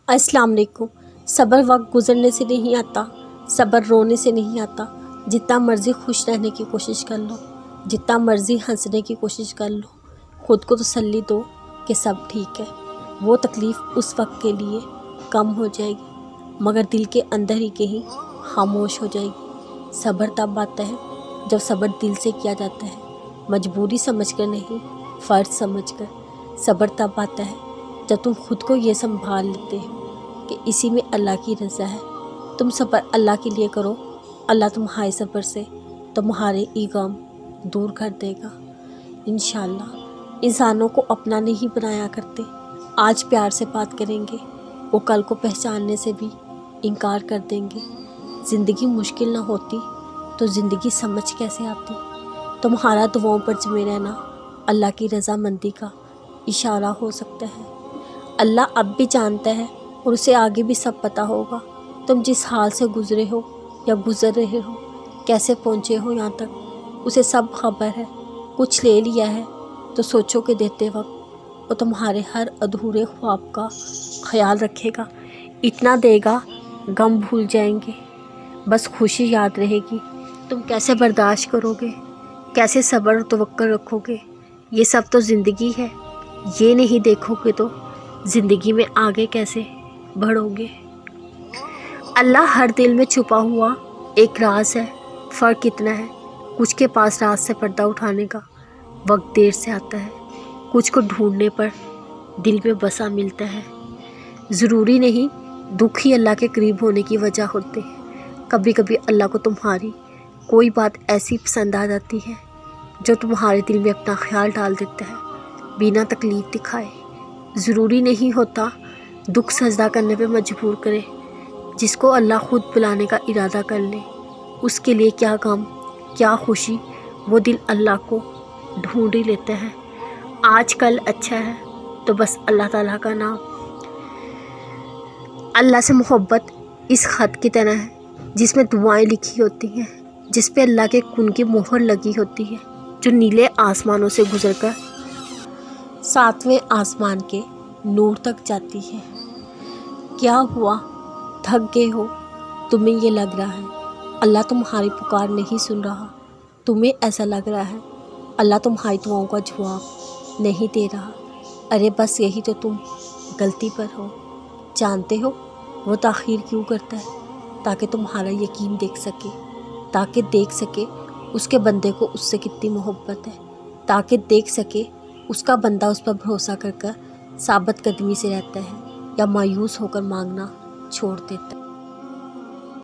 अस्सलाम वालेकुम। सब्र वक्त गुजरने से नहीं आता, सब्र रोने से नहीं आता। जितना मर्ज़ी खुश रहने की कोशिश कर लो, जितना मर्ज़ी हंसने की कोशिश कर लो, ख़ुद को तसल्ली दो कि सब ठीक है। वो तकलीफ़ उस वक्त के लिए कम हो जाएगी, मगर दिल के अंदर ही कहीं खामोश हो जाएगी। सब्र तब आता है जब सब्र दिल से किया जाता है, मजबूरी समझकर नहीं, फ़र्ज समझकर। सब्र तब आता है जब तुम खुद को ये संभाल लेते हो कि इसी में अल्लाह की रज़ा है। तुम सब्र अल्लाह के लिए करो, अल्लाह तुम्हारे सब्र से तुम्हारे ई गम दूर कर देगा इंशाअल्लाह। इंसानों को अपना नहीं बनाया करते। आज प्यार से बात करेंगे, वो कल को पहचानने से भी इनकार कर देंगे। ज़िंदगी मुश्किल ना होती तो ज़िंदगी समझ कैसे आती। तुम्हारा दुआओं पर जमे रहना अल्लाह की रज़ामंदी का इशारा हो सकता है। अल्लाह अब भी जानता है और उसे आगे भी सब पता होगा। तुम जिस हाल से गुज़रे हो या गुज़र रहे हो, कैसे पहुँचे हो यहाँ तक, उसे सब खबर है। कुछ ले लिया है तो सोचो कि देते वक्त वो तुम्हारे हर अधूरे ख्वाब का ख्याल रखेगा। इतना देगा गम भूल जाएंगे, बस खुशी याद रहेगी। तुम कैसे बर्दाश्त करोगे, कैसे सब्र और तवक्कुल रखोगे। ये सब तो ज़िंदगी है, ये नहीं देखोगे तो ज़िंदगी में आगे कैसे बढ़ोगे। अल्लाह हर दिल में छुपा हुआ एक राज है। फ़र्क इतना है, कुछ के पास राज से पर्दा उठाने का वक्त देर से आता है, कुछ को ढूंढने पर दिल में बसा मिलता है। ज़रूरी नहीं दुख ही अल्लाह के करीब होने की वजह होते हैं। कभी कभी अल्लाह को तुम्हारी कोई बात ऐसी पसंद आ जाती है जो तुम्हारे दिल में अपना ख्याल डाल देता है बिना तकलीफ़ दिखाए। ज़रूरी नहीं होता दुख सजदा करने पे मजबूर करे। जिसको अल्लाह खुद बुलाने का इरादा कर ले, उसके लिए क्या गम क्या खुशी, वो दिल अल्लाह को ढूंढ ही लेता है। आज कल अच्छा है तो बस अल्लाह ताला का नाम। अल्लाह से मोहब्बत इस ख़त की तरह है जिसमें दुआएं लिखी होती हैं, जिस पे अल्लाह के कुन की मोहर लगी होती है, जो नीले आसमानों से गुजरकर सातवें आसमान के नूर तक जाती है। क्या हुआ, थक गए हो, तुम्हें ये लग रहा है अल्लाह तुम्हारी पुकार नहीं सुन रहा। तुम्हें ऐसा लग रहा है अल्लाह तुम्हारी दुआओं का जवाब नहीं दे रहा। अरे बस यही तो तुम गलती पर हो। जानते हो वो ताख़ीर क्यों करता है? ताकि तुम्हारा यकीन देख सके, ताकि देख सके उसके बंदे को उससे कितनी मोहब्बत है, ताकि देख सके उसका बंदा उस पर भरोसा कर साबित कदमी से रहता है या मायूस होकर मांगना छोड़ देता है।